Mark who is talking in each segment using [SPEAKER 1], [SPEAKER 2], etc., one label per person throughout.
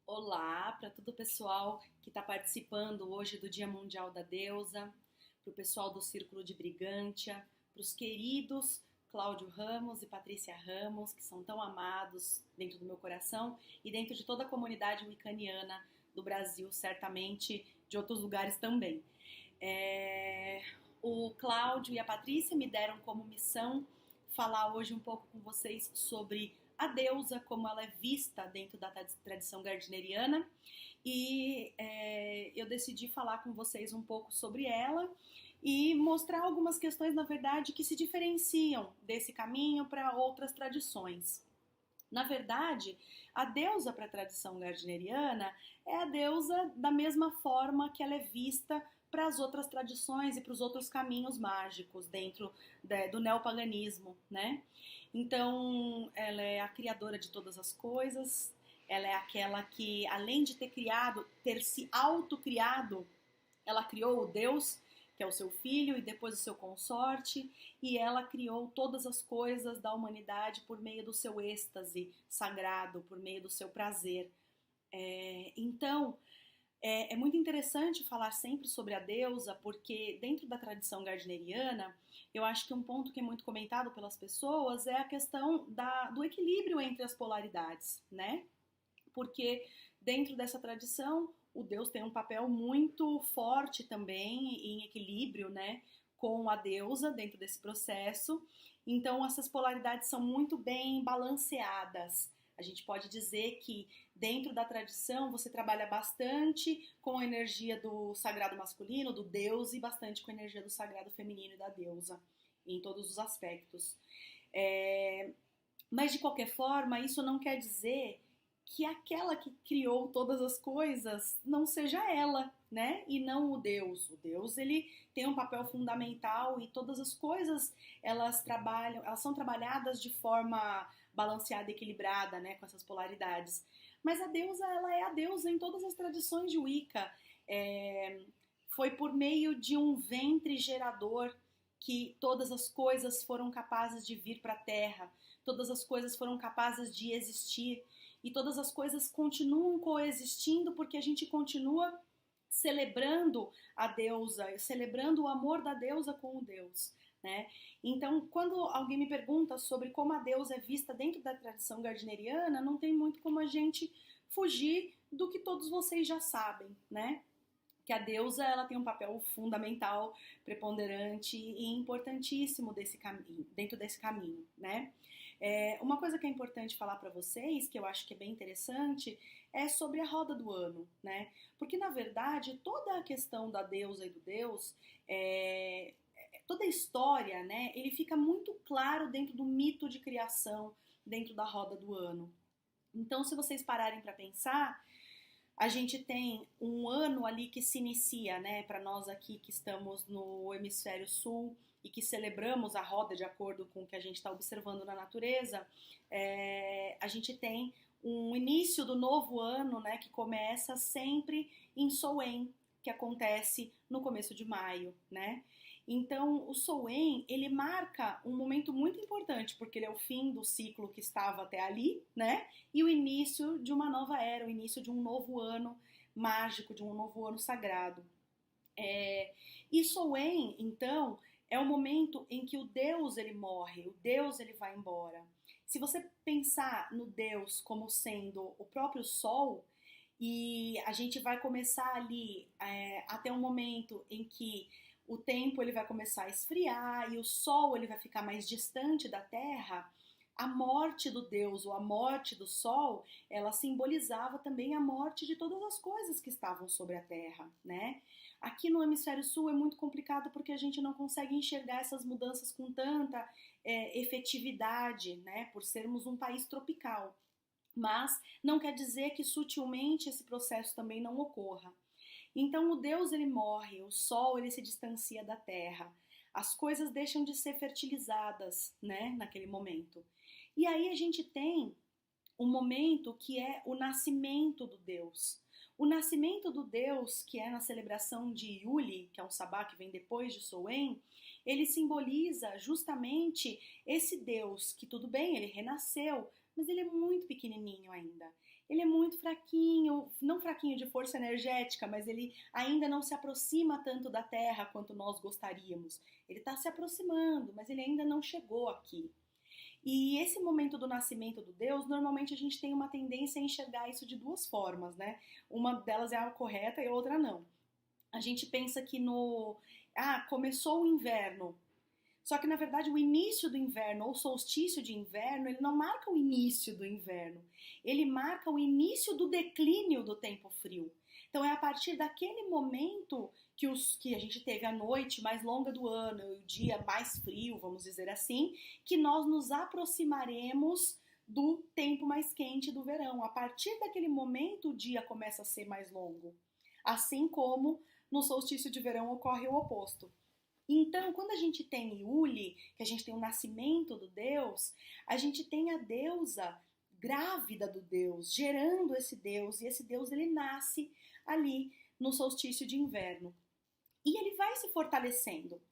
[SPEAKER 1] Olá para todo o pessoal que está participando hoje do Dia Mundial da Deusa, para o pessoal do Círculo de Brigântia, para os queridos Cláudio Ramos e Patrícia Ramos, que são tão amados dentro do meu coração e dentro de toda a comunidade wiccaniana do Brasil, certamente de outros lugares também. O Cláudio e a Patrícia me deram como missão falar hoje um pouco com vocês sobre a deusa, como ela é vista dentro da tradição gardneriana, e eu decidi falar com vocês um pouco sobre ela e mostrar algumas questões, na verdade, que se diferenciam desse caminho para outras tradições. Na verdade, a deusa para a tradição gardneriana é a deusa da mesma forma que ela é vista para as outras tradições e para os outros caminhos mágicos dentro do neopaganismo, né? Então, ela é a criadora de todas as coisas, ela é aquela que, além de ter se autocriado, ela criou o Deus, que é o seu filho, e depois o seu consorte, e ela criou todas as coisas da humanidade por meio do seu êxtase sagrado, por meio do seu prazer. Então, é muito interessante falar sempre sobre a deusa, porque dentro da tradição gardneriana, eu acho que um ponto que é muito comentado pelas pessoas é a questão do equilíbrio entre as polaridades, né? Porque dentro dessa tradição, o Deus tem um papel muito forte também em equilíbrio, né, com a deusa dentro desse processo. Então, essas polaridades são muito bem balanceadas. A gente pode dizer que dentro da tradição você trabalha bastante com a energia do sagrado masculino, do Deus, e bastante com a energia do sagrado feminino e da deusa, em todos os aspectos. Mas de qualquer forma, isso não quer dizer que aquela que criou todas as coisas não seja ela, né? E não o Deus. O Deus, ele tem um papel fundamental e todas as coisas, elas são trabalhadas de forma balanceada e equilibrada, né? Com essas polaridades. Mas a deusa, ela é a deusa em todas as tradições de Wicca. Foi por meio de um ventre gerador que todas as coisas foram capazes de vir para a Terra, todas as coisas foram capazes de existir, e todas as coisas continuam coexistindo porque a gente continua celebrando a deusa, celebrando o amor da deusa com o Deus, né? Então, quando alguém me pergunta sobre como a deusa é vista dentro da tradição gardneriana, não tem muito como a gente fugir do que todos vocês já sabem, né? Que a deusa, ela tem um papel fundamental, preponderante e importantíssimo dentro desse caminho, né? Uma coisa que é importante falar para vocês, que eu acho que é bem interessante, é sobre a roda do ano, né? Porque, na verdade, toda a questão da deusa e do deus, toda a história, né? Ele fica muito claro dentro do mito de criação, dentro da roda do ano. Então, se vocês pararem para pensar, a gente tem um ano ali que se inicia, né? Para nós aqui que estamos no hemisfério sul e que celebramos a roda de acordo com o que a gente está observando na natureza, a gente tem um início do novo ano, né? Que começa sempre em Samhain, que acontece no começo de maio, né? Então, o Samhain, ele marca um momento muito importante, porque ele é o fim do ciclo que estava até ali, né? E o início de uma nova era, o início de um novo ano mágico, de um novo ano sagrado. E Samhain, então, é o momento em que o Deus, ele morre, o Deus, ele vai embora. Se você pensar no Deus como sendo o próprio Sol, e a gente vai começar ali até um momento em que o tempo ele vai começar a esfriar e o Sol ele vai ficar mais distante da Terra, a morte do Deus ou a morte do Sol, ela simbolizava também a morte de todas as coisas que estavam sobre a Terra, né? Aqui no hemisfério sul é muito complicado porque a gente não consegue enxergar essas mudanças com tanta efetividade, né? Por sermos um país tropical. Mas não quer dizer que sutilmente esse processo também não ocorra. Então o Deus ele morre, o Sol ele se distancia da Terra, as coisas deixam de ser fertilizadas, né, naquele momento. E aí a gente tem um momento que é o nascimento do Deus. O nascimento do Deus, que é na celebração de Yuli, que é um sabá que vem depois de Samhain, ele simboliza justamente esse Deus que, tudo bem, ele renasceu, mas ele é muito pequenininho ainda. Ele é muito fraquinho, não fraquinho de força energética, mas ele ainda não se aproxima tanto da Terra quanto nós gostaríamos. Ele está se aproximando, mas ele ainda não chegou aqui. E esse momento do nascimento do Deus, normalmente a gente tem uma tendência a enxergar isso de duas formas, né? Uma delas é a correta e a outra não. A gente pensa que começou o inverno. Só que, na verdade, o início do inverno, ou solstício de inverno, ele não marca o início do inverno. Ele marca o início do declínio do tempo frio. Então, é a partir daquele momento que a gente teve a noite mais longa do ano e o dia mais frio, vamos dizer assim, que nós nos aproximaremos do tempo mais quente do verão. A partir daquele momento, o dia começa a ser mais longo. Assim como no solstício de verão ocorre o oposto. Então, quando a gente tem Iule, que a gente tem o nascimento do Deus, a gente tem a deusa grávida do Deus, gerando esse Deus, e esse Deus ele nasce ali no solstício de inverno. E ele vai se fortalecendo.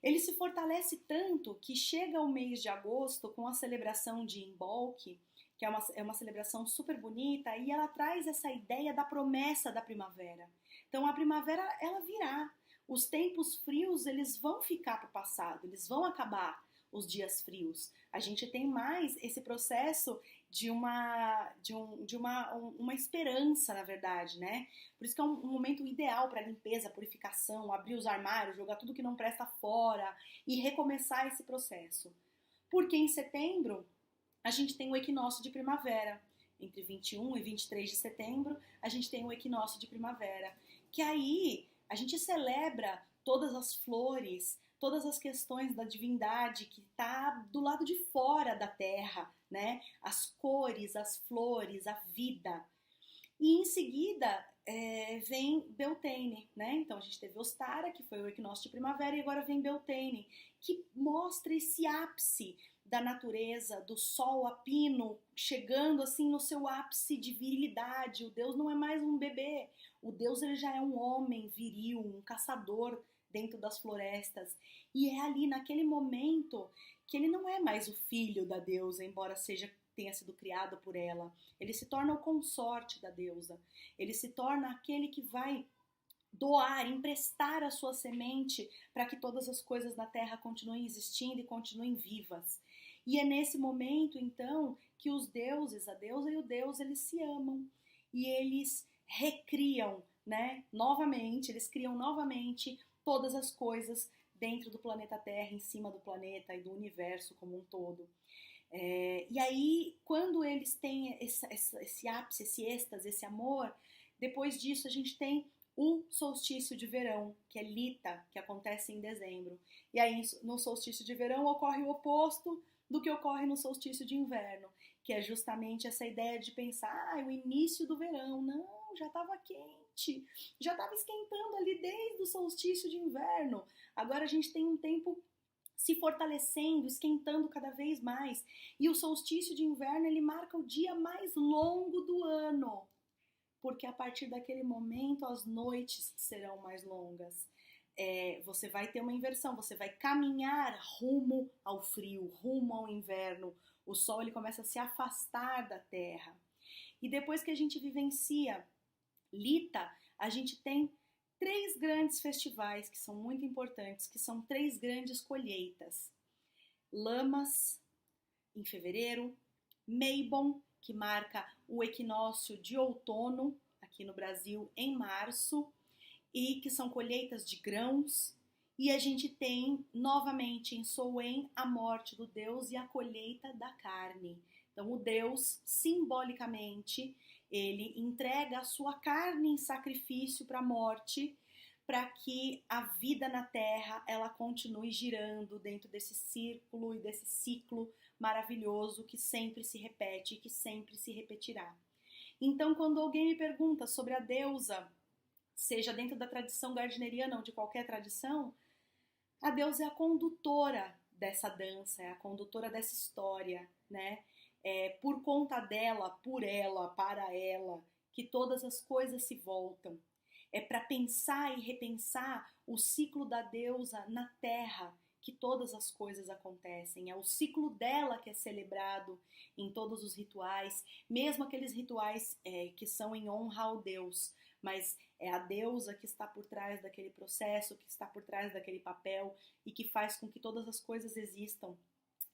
[SPEAKER 1] Ele se fortalece tanto que chega o mês de agosto com a celebração de Imbolc, que é uma celebração super bonita, e ela traz essa ideia da promessa da primavera. Então a primavera, ela virá. Os tempos frios, eles vão ficar para o passado, eles vão acabar, os dias frios. A gente tem mais esse processo de uma esperança, na verdade, né? Por isso que é um momento ideal para limpeza, purificação, abrir os armários, jogar tudo que não presta fora e recomeçar esse processo. Porque em setembro, a gente tem o equinócio de primavera. Entre 21 e 23 de setembro, a gente tem o equinócio de primavera. Que aí a gente celebra todas as flores, todas as questões da divindade que está do lado de fora da terra, né? As cores, as flores, a vida. E em seguida vem Beltane, né? Então a gente teve Ostara, que foi o equinócio de primavera, e agora vem Beltane, que mostra esse ápice da natureza, do sol apino, chegando assim no seu ápice de virilidade. O Deus não é mais um bebê, o Deus ele já é um homem viril, um caçador dentro das florestas. E é ali naquele momento que ele não é mais o filho da deusa, embora tenha sido criado por ela. Ele se torna o consorte da deusa. Ele se torna aquele que vai doar, emprestar a sua semente para que todas as coisas na terra continuem existindo e continuem vivas. E é nesse momento, então, que os deuses, a deusa e o deus, eles se amam e eles recriam, né? Novamente, eles criam novamente todas as coisas dentro do planeta Terra, em cima do planeta e do universo como um todo. E aí, quando eles têm esse ápice, esse êxtase, esse amor, depois disso a gente tem o solstício de verão, que é Lita, que acontece em dezembro. E aí, no solstício de verão, ocorre o oposto do que ocorre no solstício de inverno, que é justamente essa ideia de pensar, o início do verão. Não, já estava quente, já estava esquentando ali desde o solstício de inverno. Agora a gente tem um tempo se fortalecendo, esquentando cada vez mais. E o solstício de inverno, ele marca o dia mais longo do ano, porque a partir daquele momento as noites serão mais longas. Você vai ter uma inversão, você vai caminhar rumo ao frio, rumo ao inverno. O sol ele começa a se afastar da terra. E depois que a gente vivencia Lita, a gente tem 3 grandes festivais que são muito importantes, que são 3 grandes colheitas. Lamas, em fevereiro, Meibon, que marca o equinócio de outono, aqui no Brasil, em março, e que são colheitas de grãos. E a gente tem, novamente, em Soen, a morte do Deus e a colheita da carne. Então, o Deus, simbolicamente, ele entrega a sua carne em sacrifício para a morte, para que a vida na Terra ela continue girando dentro desse círculo e desse ciclo maravilhoso que sempre se repete e que sempre se repetirá. Então, quando alguém me pergunta sobre a deusa, seja dentro da tradição gardneriana ou de qualquer tradição, a deusa é a condutora dessa dança, é a condutora dessa história, né? Por conta dela, por ela, para ela, que todas as coisas se voltam. É para pensar e repensar o ciclo da deusa na terra, que todas as coisas acontecem. É o ciclo dela que é celebrado em todos os rituais, mesmo aqueles rituais que são em honra ao Deus, mas é a deusa que está por trás daquele processo, que está por trás daquele papel e que faz com que todas as coisas existam.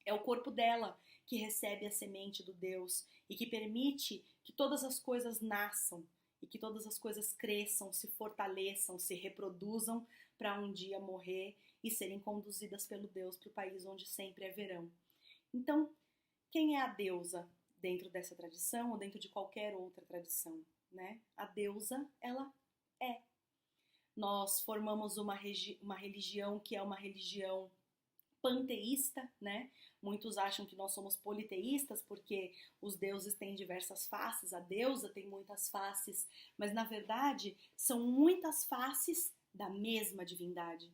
[SPEAKER 1] É o corpo dela que recebe a semente do Deus e que permite que todas as coisas nasçam e que todas as coisas cresçam, se fortaleçam, se reproduzam para um dia morrer e serem conduzidas pelo Deus para o país onde sempre é verão. Então, quem é a deusa dentro dessa tradição ou dentro de qualquer outra tradição, né? A deusa, ela é. Nós formamos uma religião que é uma religião panteísta, né? Muitos acham que nós somos politeístas porque os deuses têm diversas faces, a deusa tem muitas faces, mas na verdade são muitas faces da mesma divindade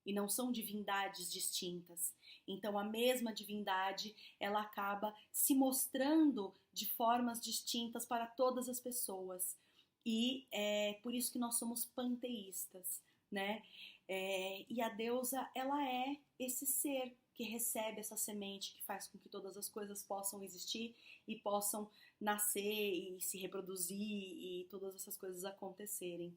[SPEAKER 1] e não são divindades distintas. Então a mesma divindade, ela acaba se mostrando de formas distintas para todas as pessoas e é por isso que nós somos panteístas, né? E a deusa, ela é esse ser que recebe essa semente que faz com que todas as coisas possam existir e possam nascer e se reproduzir e todas essas coisas acontecerem.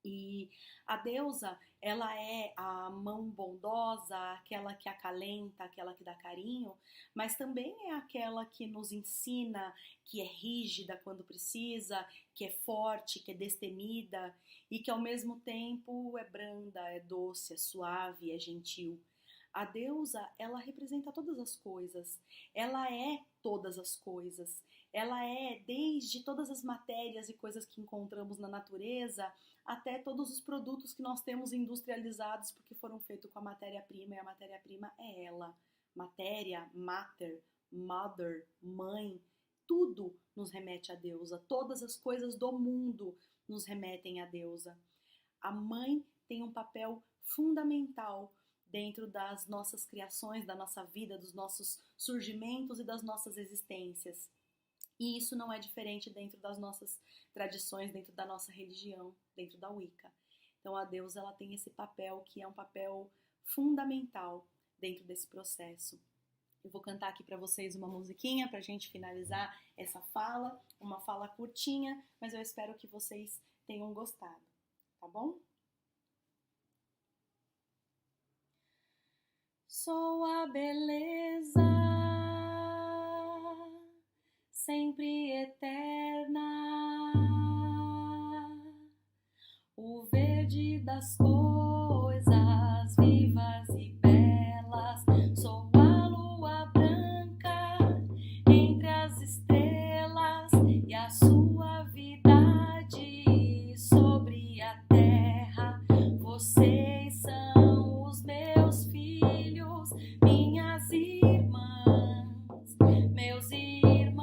[SPEAKER 1] E a deusa, ela é a mão bondosa, aquela que acalenta, aquela que dá carinho, mas também é aquela que nos ensina, que é rígida quando precisa, que é forte, que é destemida e que ao mesmo tempo é branda, é doce, é suave, é gentil. A deusa, ela representa todas as coisas, ela é todas as coisas, ela é desde todas as matérias e coisas que encontramos na natureza até todos os produtos que nós temos industrializados porque foram feitos com a matéria-prima e a matéria-prima é ela. Matéria, mater, mother, mãe, tudo nos remete à deusa, todas as coisas do mundo nos remetem à deusa. A mãe tem um papel fundamental dentro das nossas criações, da nossa vida, dos nossos surgimentos e das nossas existências. E isso não é diferente dentro das nossas tradições, dentro da nossa religião, dentro da Wicca. Então a deusa, ela tem esse papel que é um papel fundamental dentro desse processo. Eu vou cantar aqui para vocês uma musiquinha para a gente finalizar essa fala, uma fala curtinha, mas eu espero que vocês tenham gostado, tá bom? Sou a beleza, sempre eterna, o verde das coisas vivas e belas. Sou a lua branca entre as estrelas e a suavidade sobre a terra. Vocês são os meus filhos, minhas irmãs, meus irmãos.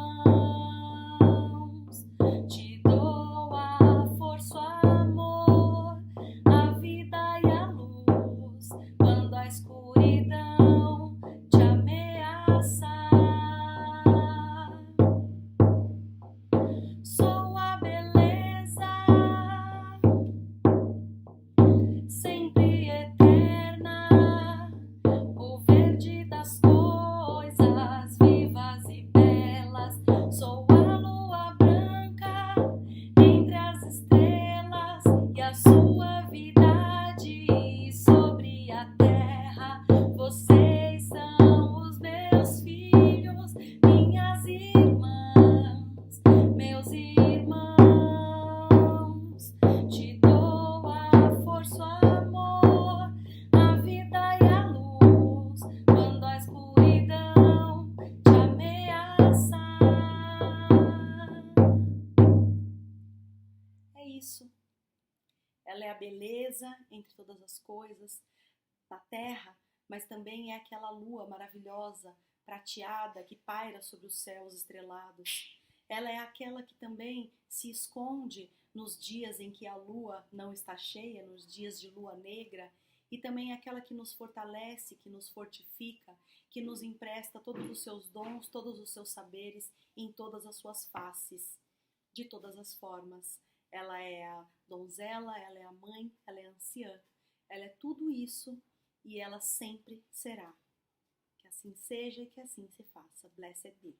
[SPEAKER 1] Te dou a força, o amor, a vida e a luz quando a escuridão te ameaçar. Sou a beleza, sempre eterna, o verde das coisas vivas e belas. Sou a lua branca entre as estrelas e a suavidade sobre a terra. Vocês são os meus filhos, minhas irmãs, meus irmãos. Te dou a força, o amor, a vida e a luz quando a escuridão te ameaçar. É isso. Ela é a beleza entre todas as coisas na terra, mas também é aquela lua maravilhosa, prateada, que paira sobre os céus estrelados. Ela é aquela que também se esconde nos dias em que a lua não está cheia, nos dias de lua negra, e também é aquela que nos fortalece, que nos fortifica, que nos empresta todos os seus dons, todos os seus saberes em todas as suas faces, de todas as formas. Ela é a donzela, ela é a mãe, ela é a anciã, ela é tudo isso e ela sempre será. Que assim seja e que assim se faça. Blessed be.